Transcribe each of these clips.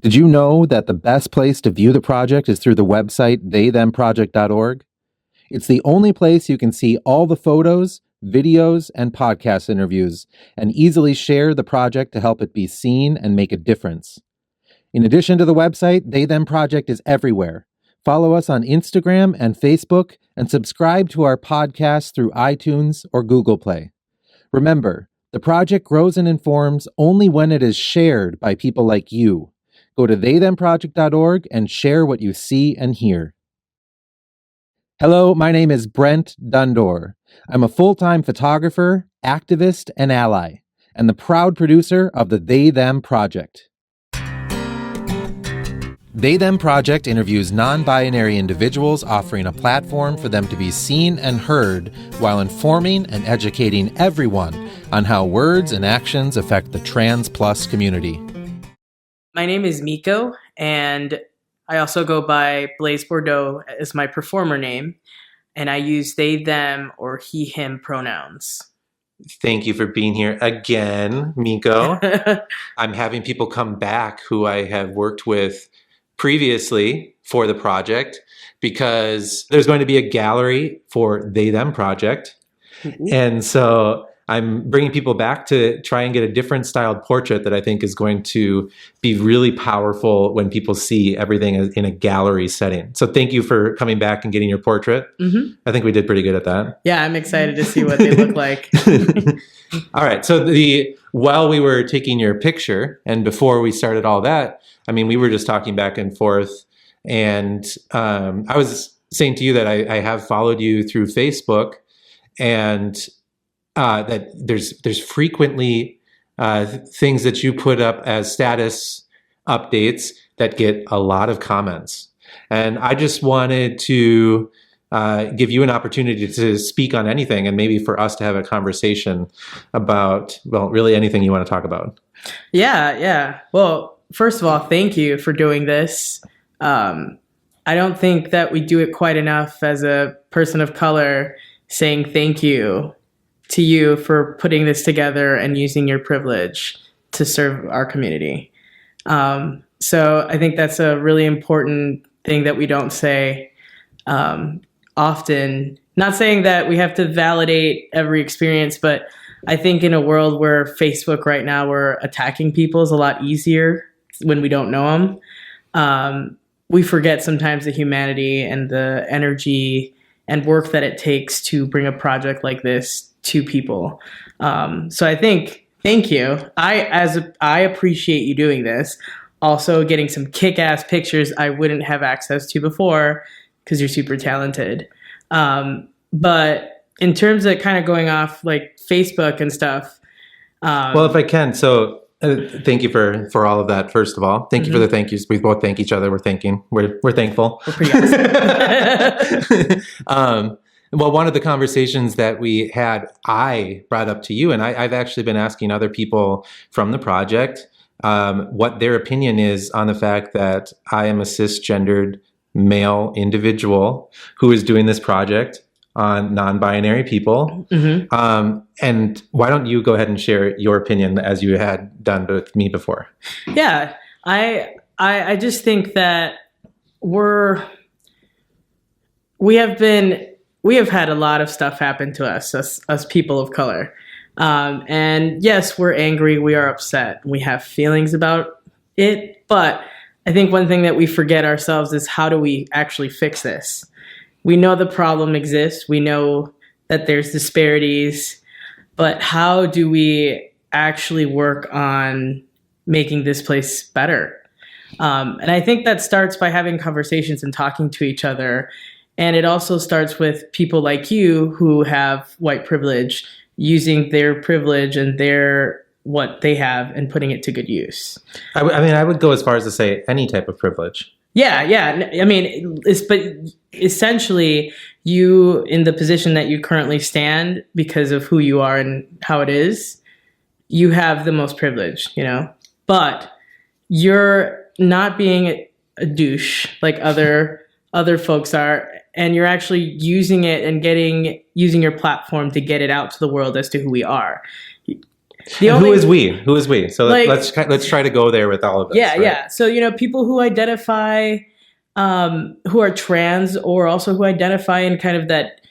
Did you know that the best place to view the project is through the website theythemproject.org? It's the only place you can see all the photos, videos, and podcast interviews and easily share the project to help it be seen and make a difference. In addition to the website, They Them Project is everywhere. Follow us on Instagram and Facebook and subscribe to our podcast through iTunes or Google Play. Remember, the project grows and informs only when it is shared by people like you. Go to theythemproject.org and share what you see and hear. Hello, my name is Brent Dundor. I'm a full-time photographer, activist, and ally, and the proud producer of the They Them Project. They Them Project interviews non-binary individuals, offering a platform for them to be seen and heard while informing and educating everyone on how words and actions affect the trans plus community. My name is Miko, and I also go by Blaze Bordeaux as my performer name, and I use they, them, or he, him pronouns. Thank you for being here again, Miko. I'm having people come back who I have worked with previously for the project because there's going to be a gallery for They Them Project. Mm-hmm. And so I'm bringing people back to try and get a different styled portrait that I think is going to be really powerful when people see everything in a gallery setting. So thank you for coming back and getting your portrait. Mm-hmm. I think we did pretty good at that. Yeah, I'm excited to see what they look like. All right. So while we were taking your picture and before we started all that, I mean, we were just talking back and forth. And I was saying to you that I have followed you through Facebook, and that there's frequently things that you put up as status updates that get a lot of comments. And I just wanted to give you an opportunity to speak on anything, and maybe for us to have a conversation about, well, really anything you want to talk about. Yeah. Well, first of all, thank you for doing this. I don't think that we do it quite enough as a person of color, saying thank you to you for putting this together and using your privilege to serve our community. So I think that's a really important thing that we don't say often. Not saying that we have to validate every experience, but I think in a world where Facebook right now, we're attacking people is a lot easier when we don't know them. We forget sometimes the humanity and the energy and work that it takes to bring a project like this to people. So I think, thank you. I appreciate you doing this. Also getting some kick-ass pictures I wouldn't have access to before because you're super talented. But in terms of kind of going off like Facebook and stuff. Well, if I can, so thank you for all of that. First of all, thank you for the thank yous. We both thank each other. We're thanking. We're thankful. We're pretty awesome. Well, one of the conversations that we had, I brought up to you, and I've actually been asking other people from the project what their opinion is on the fact that I am a cisgendered male individual who is doing this project on non-binary people. Mm-hmm. And why don't you go ahead and share your opinion as you had done with me before? Yeah, I just think that we have had a lot of stuff happen to us people of color. And yes, we're angry, we are upset, we have feelings about it, but I think one thing that we forget ourselves is how do we actually fix this? We know the problem exists, we know that there's disparities, but how do we actually work on making this place better? And I think that starts by having conversations and talking to each other. And it also starts with people like you who have white privilege, using their privilege and what they have and putting it to good use. I mean, I would go as far as to say any type of privilege. Yeah. I mean, but essentially you, in the position that you currently stand because of who you are and how it is, you have the most privilege, but you're not being a douche like other folks are, and you're actually using it and using your platform to get it out to the world as to who we are. The And only who is we? Who is we? So Like- let's try to go there with all of this. yeah, right? yeah. So, people who identify, who are trans, or also who identify in kind of that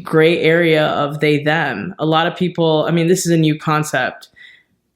gray area of they, them. A lot of people, this is a new concept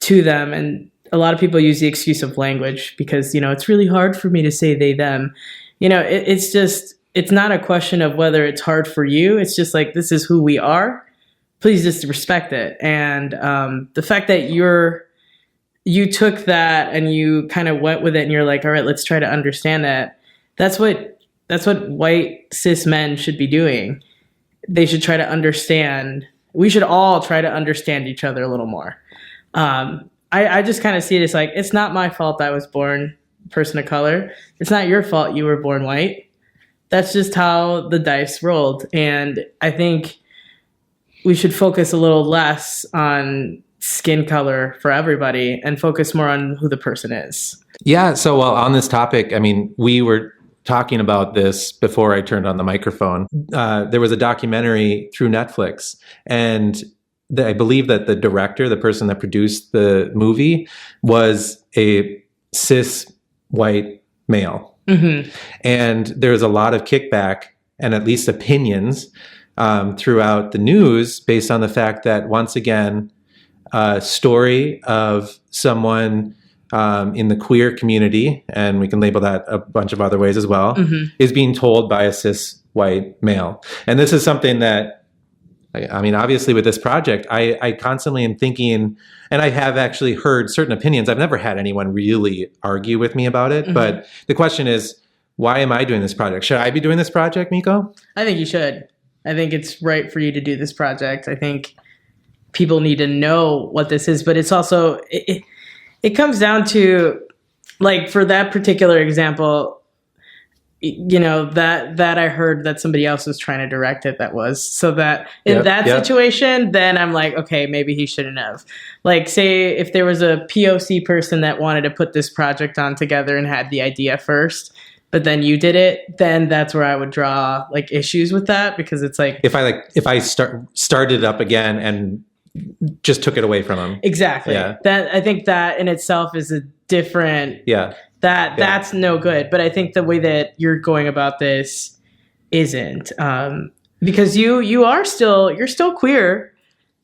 to them. And a lot of people use the excuse of language because, it's really hard for me to say they, them. It's not a question of whether it's hard for you. It's just like, this is who we are. Please just respect it. And the fact that you took that and you kind of went with it and you're like, all right, let's try to understand that. That's what white cis men should be doing. They should try to understand. We should all try to understand each other a little more. I just kind of see it as like, it's not my fault I was born a person of color. It's not your fault you were born white. That's just how the dice rolled. And I think we should focus a little less on skin color for everybody and focus more on who the person is. Yeah. So, well, on this topic, we were talking about this before I turned on the microphone. There was a documentary through Netflix, and I believe that the director, the person that produced the movie, was a cis white male. Mm-hmm. And there's a lot of kickback and at least opinions throughout the news based on the fact that, once again, a story of someone in the queer community, and we can label that a bunch of other ways as well, is being told by a cis white male. And this is something that, obviously with this project, I constantly am thinking, and I have actually heard certain opinions. I've never had anyone really argue with me about it. But the question is, why am I doing this project? Should I be doing this project, Miko? I think you should. I think it's right for you to do this project. I think people need to know what this is, but it's also, it comes down to, like, for that particular example, that I heard that somebody else was trying to direct it. That was so that in that situation, then I'm like, okay, maybe he shouldn't have. Like, say if there was a POC person that wanted to put this project on together and had the idea first, but then you did it, then that's where I would draw like issues with that, because it's like, if I started up again and just took it away from him. Exactly. Yeah. That, I think that in itself is a different. Yeah. That's no good. But I think the way that you're going about this isn't, because you're still queer,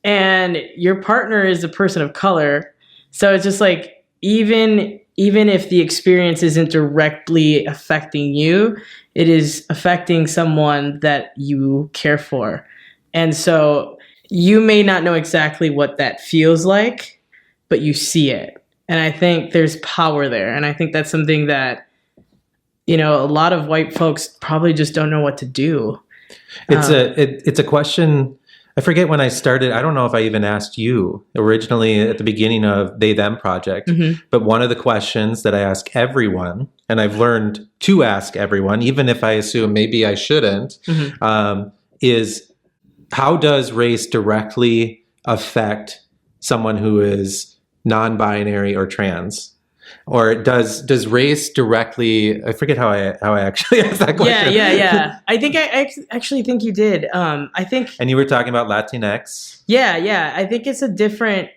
and your partner is a person of color. So it's just like, even if the experience isn't directly affecting you, it is affecting someone that you care for. And so you may not know exactly what that feels like, but you see it. And I think there's power there. And I think that's something that, a lot of white folks probably just don't know what to do. It's a question. I forget when I started. I don't know if I even asked you originally at the beginning of They Them Project. But one of the questions that I ask everyone, and I've learned to ask everyone, even if I assume maybe I shouldn't, is, how does race directly affect someone who is non-binary or trans? Or does race directly? I forget how I actually asked that question. Yeah. I think I actually think you did. I think. And you were talking about Latinx. Yeah. I think it's a different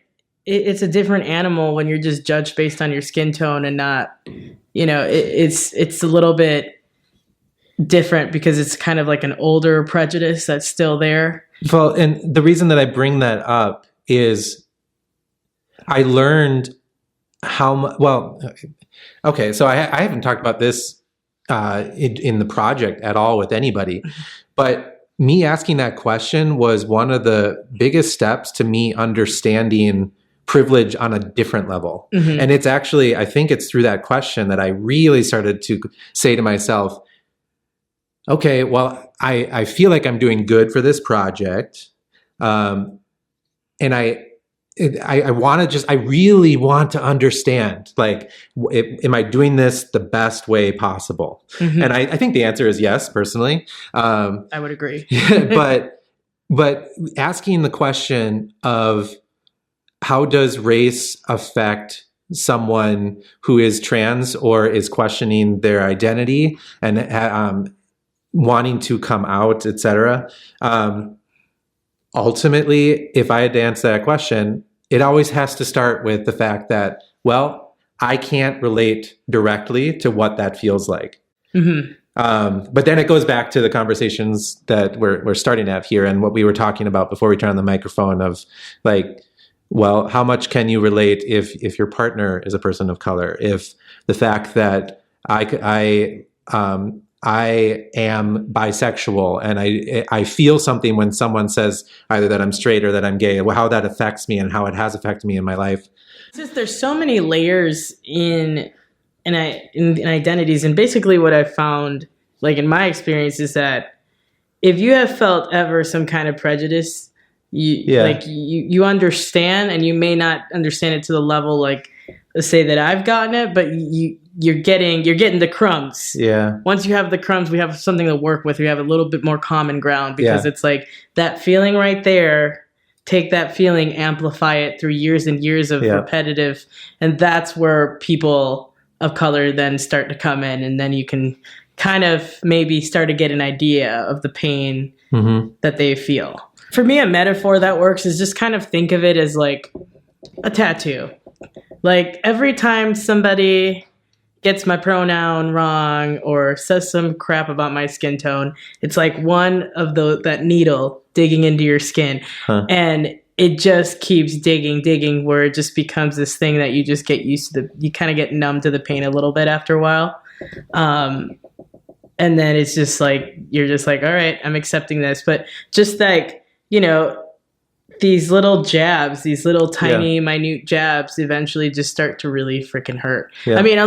animal when you're just judged based on your skin tone and not. It's a little bit different because it's kind of like an older prejudice that's still there. Well, and the reason that I bring that up is I learned how much. Well, okay, so I haven't talked about this in the project at all with anybody, but me asking that question was one of the biggest steps to me understanding privilege on a different level. And it's actually, I think it's through that question that I really started to say to myself, okay, well, I feel like I'm doing good for this project. And I really want to understand, like, am I doing this the best way possible? And I think the answer is yes, personally. I would agree. but asking the question of how does race affect someone who is trans or is questioning their identity and wanting to come out, etc. Ultimately, if I had to answer that question, it always has to start with the fact that, well, I can't relate directly to what that feels like. Mm-hmm. But then it goes back to the conversations that we're starting to have here and what we were talking about before we turned on the microphone of like, well, how much can you relate if your partner is a person of color? If the fact that I am bisexual and I feel something when someone says either that I'm straight or that I'm gay, how that affects me and how it has affected me in my life. It's just there's so many layers in identities, and basically what I've found, like in my experience, is that if you have felt ever some kind of prejudice, you understand, and you may not understand it to the level like let's say that I've gotten it, but you're getting the crumbs. Yeah. Once you have the crumbs, we have something to work with. We have a little bit more common ground because it's like that feeling right there. Take that feeling, amplify it through years and years of repetitive, and that's where people of color then start to come in, and then you can kind of maybe start to get an idea of the pain that they feel. For me, a metaphor that works is just kind of think of it as like a tattoo. Like every time somebody gets my pronoun wrong or says some crap about my skin tone, it's like one of that needle digging into your skin. And it just keeps digging, where it just becomes this thing that you just get used to. You kind of get numb to the pain a little bit after a while. And then it's just like, you're just like, all right, I'm accepting this. But just like, these little jabs, these little tiny, minute jabs eventually just start to really freaking hurt. Yeah. I mean,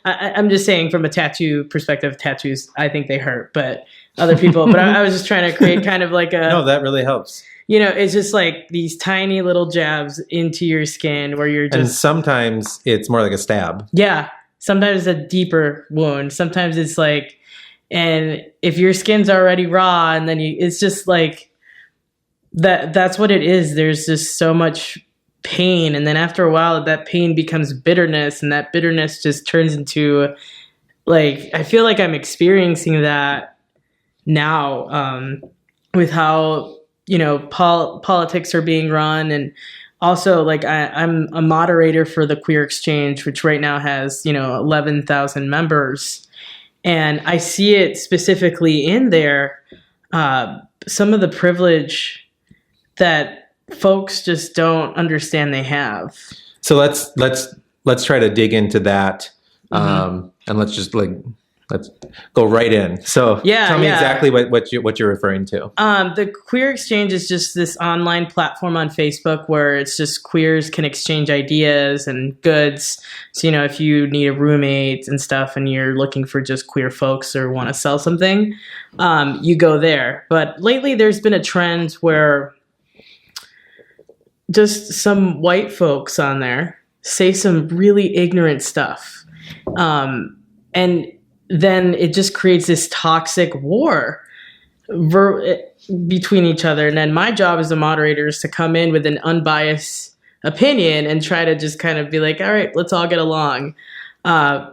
I'm just saying from a tattoo perspective, tattoos, I think they hurt, but other people, but I was just trying to create kind of like a... No, that really helps. It's just like these tiny little jabs into your skin where you're just... And sometimes it's more like a stab. Yeah. Sometimes it's a deeper wound. Sometimes it's like, and if your skin's already raw and then it's just like, that's what it is. There's just so much pain. And then after a while, that pain becomes bitterness, and that bitterness just turns into like, I feel like I'm experiencing that now with how, politics are being run. And also like I'm a moderator for the Queer Exchange, which right now has, 11,000 members. And I see it specifically in there, some of the privilege that folks just don't understand they have. So let's try to dig into that, and let's go right in. So tell me exactly what you're referring to. The Queer Exchange is just this online platform on Facebook where it's just queers can exchange ideas and goods. So, if you need a roommate and stuff and you're looking for just queer folks or want to sell something, you go there. But lately there's been a trend where just some white folks on there say some really ignorant stuff. And then it just creates this toxic war between each other. And then my job as a moderator is to come in with an unbiased opinion and try to just kind of be like, all right, let's all get along,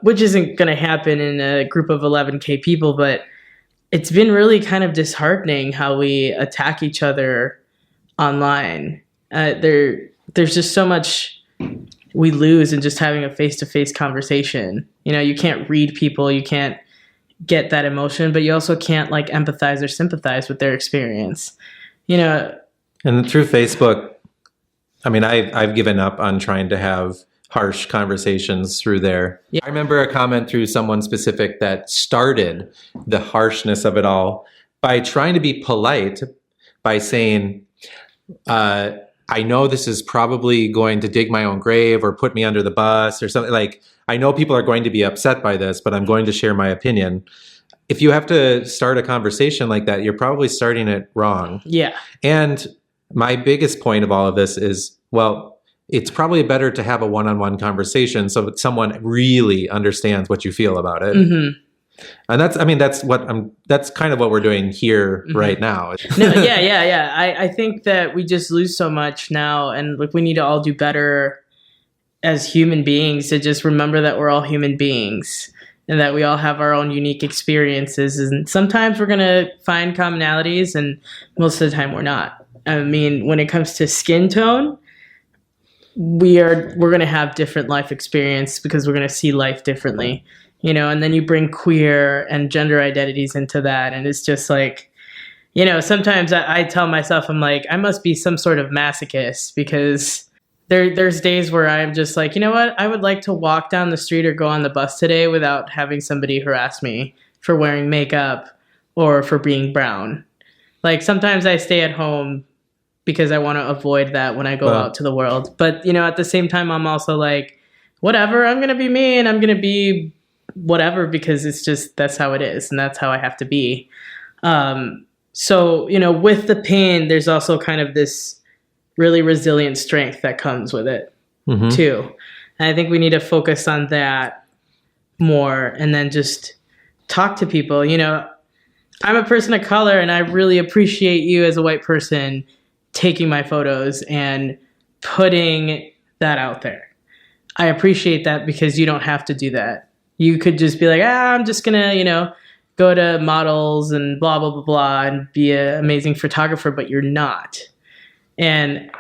which isn't going to happen in a group of 11K people. But it's been really kind of disheartening how we attack each other online. There's just so much we lose in just having a face-to-face conversation. You can't read people, you can't get that emotion, but you also can't like empathize or sympathize with their experience. And through Facebook, I mean, I've given up on trying to have harsh conversations through there. Yeah. I remember a comment through someone specific that started the harshness of it all by trying to be polite by saying, I know this is probably going to dig my own grave or put me under the bus or something. Like, I know people are going to be upset by this, but I'm going to share my opinion. If you have to start a conversation like that, you're probably starting it wrong. Yeah. And my biggest point of all of this is, well, it's probably better to have a one-on-one conversation so that someone really understands what you feel about it. Mm-hmm. And that's kind of what we're doing here right now. Yeah. I think that we just lose so much now, and like we need to all do better as human beings to just remember that we're all human beings and that we all have our own unique experiences. And sometimes we're going to find commonalities, and most of the time we're not. I mean, when it comes to skin tone, we're going to have different life experience because we're going to see life differently, and then you bring queer and gender identities into that. And it's just like, sometimes I tell myself, I'm like, I must be some sort of masochist because there's days where I'm just like, you know what? I would like to walk down the street or go on the bus today without having somebody harass me for wearing makeup or for being brown. Like sometimes I stay at home because I want to avoid that when I go out to the world. But, at the same time, I'm also like, whatever, I'm going to be me and I'm going to be whatever because it's just, that's how it is. And that's how I have to be. So, with the pain, there's also kind of this really resilient strength that comes with it too. And I think we need to focus on that more and then just talk to people. I'm a person of color and I really appreciate you as a white person taking my photos and putting that out there. I appreciate that because you don't have to do that. You could just be like, I'm just going to, go to models and blah, blah, blah, blah, and be an amazing photographer, but you're not. And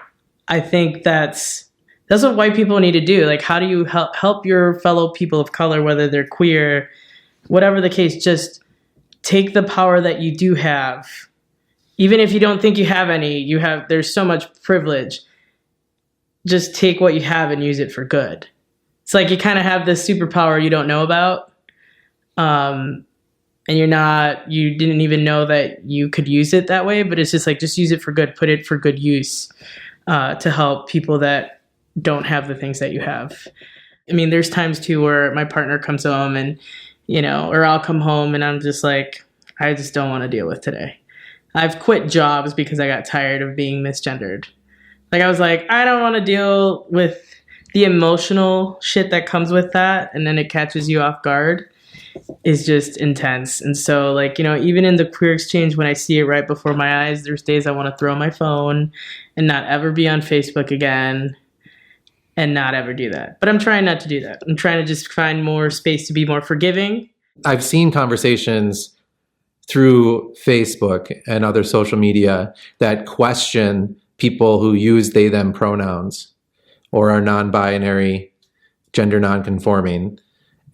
I think that's what white people need to do. Like, how do you help your fellow people of color, whether they're queer, whatever the case, just take the power that you do have. Even if you don't think you have any, there's so much privilege. Just take what you have and use it for good. It's like you kind of have this superpower you don't know about. And you didn't even know that you could use it that way, but it's just like, just use it for good, put it for good use, to help people that don't have the things that you have. I mean, there's times too where my partner comes home and, or I'll come home and I'm just like, I just don't want to deal with today. I've quit jobs because I got tired of being misgendered. Like I was like, I don't want to deal with the emotional shit that comes with that. And then it catches you off guard. Is just intense. And so like, even in the queer exchange, when I see it right before my eyes, there's days I want to throw my phone and not ever be on Facebook again and not ever do that. But I'm trying not to do that. I'm trying to just find more space to be more forgiving. I've seen conversations through Facebook and other social media that question people who use they, them pronouns or are non-binary, gender non-conforming.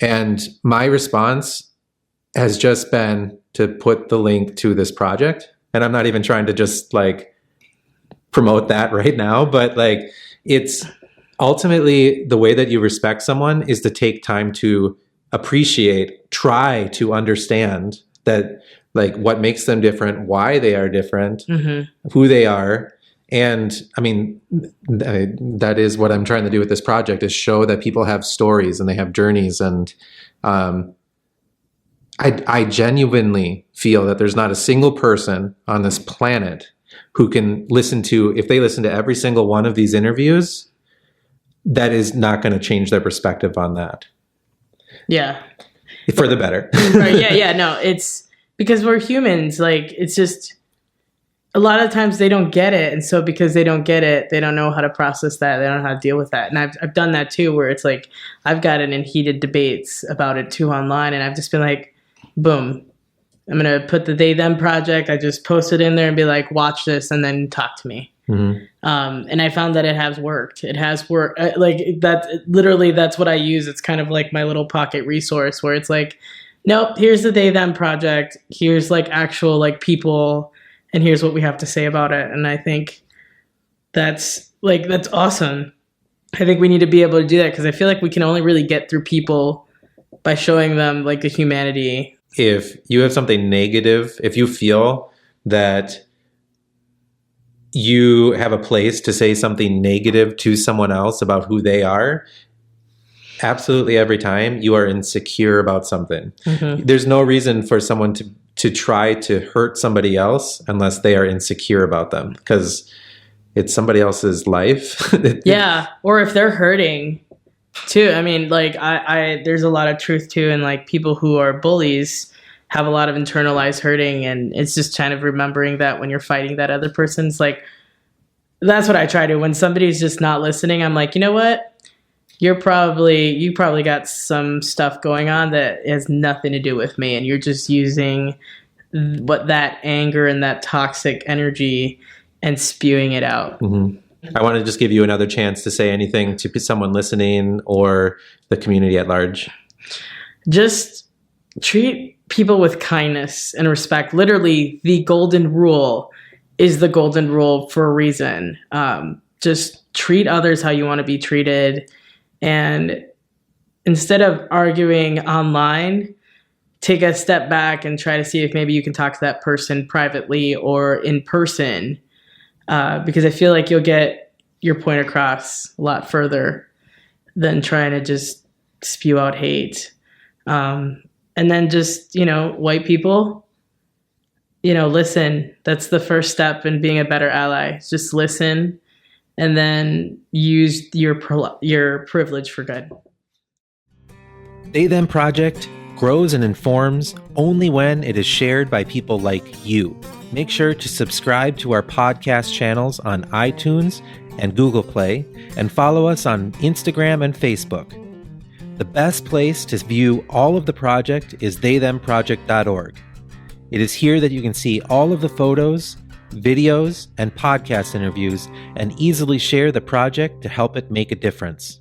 And my response has just been to put the link to this project. And I'm not even trying to just like promote that right now, but like it's ultimately the way that you respect someone is to take time to appreciate, try to understand that like what makes them different, why they are different, who they are. And I mean, that is what I'm trying to do with this project, is show that people have stories and they have journeys. And I genuinely feel that there's not a single person on this planet who can if they listen to every single one of these interviews, that is not going to change their perspective on that. Yeah. For the better. Right. Yeah. No, it's because we're humans. Like, it's just, a lot of times they don't get it. And so because they don't get it, they don't know how to process that. They don't know how to deal with that. And I've done that too, where it's like, I've gotten in heated debates about it too online. And I've just been like, boom, I'm going to put the they, them project. I just post it in there and be like, watch this and then talk to me. And I found that it has worked. It has worked. Like that, literally that's what I use. It's kind of like my little pocket resource where it's like, nope, here's the they, them project. Here's like actual like people. And here's what we have to say about it. And I think that's awesome. I think we need to be able to do that because I feel like we can only really get through people by showing them like the humanity. If you have something negative, if you feel that you have a place to say something negative to someone else about who they are, absolutely every time you are insecure about something. There's no reason for someone to try to hurt somebody else unless they are insecure about them, because it's somebody else's life. Yeah. Or if they're hurting too. I mean, like I there's a lot of truth too. And like people who are bullies have a lot of internalized hurting. And it's just kind of remembering that when you're fighting that other person's like, that's what I try to, when somebody's just not listening, I'm like, you know what? You probably got some stuff going on that has nothing to do with me. And you're just using that anger and that toxic energy and spewing it out. I want to just give you another chance to say anything to someone listening or the community at large. Just treat people with kindness and respect. Literally, the golden rule is the golden rule for a reason. Just treat others how you want to be treated. And instead of arguing online, take a step back and try to see if maybe you can talk to that person privately or in person. Because I feel like you'll get your point across a lot further than trying to just spew out hate. And then just, white people, listen. That's the first step in being a better ally. Just listen and then use your privilege for good. They Them Project grows and informs only when it is shared by people like you. Make sure to subscribe to our podcast channels on iTunes and Google Play, and follow us on Instagram and Facebook. The best place to view all of the project is theythemproject.org. It is here that you can see all of the photos, videos, and podcast interviews, and easily share the project to help it make a difference.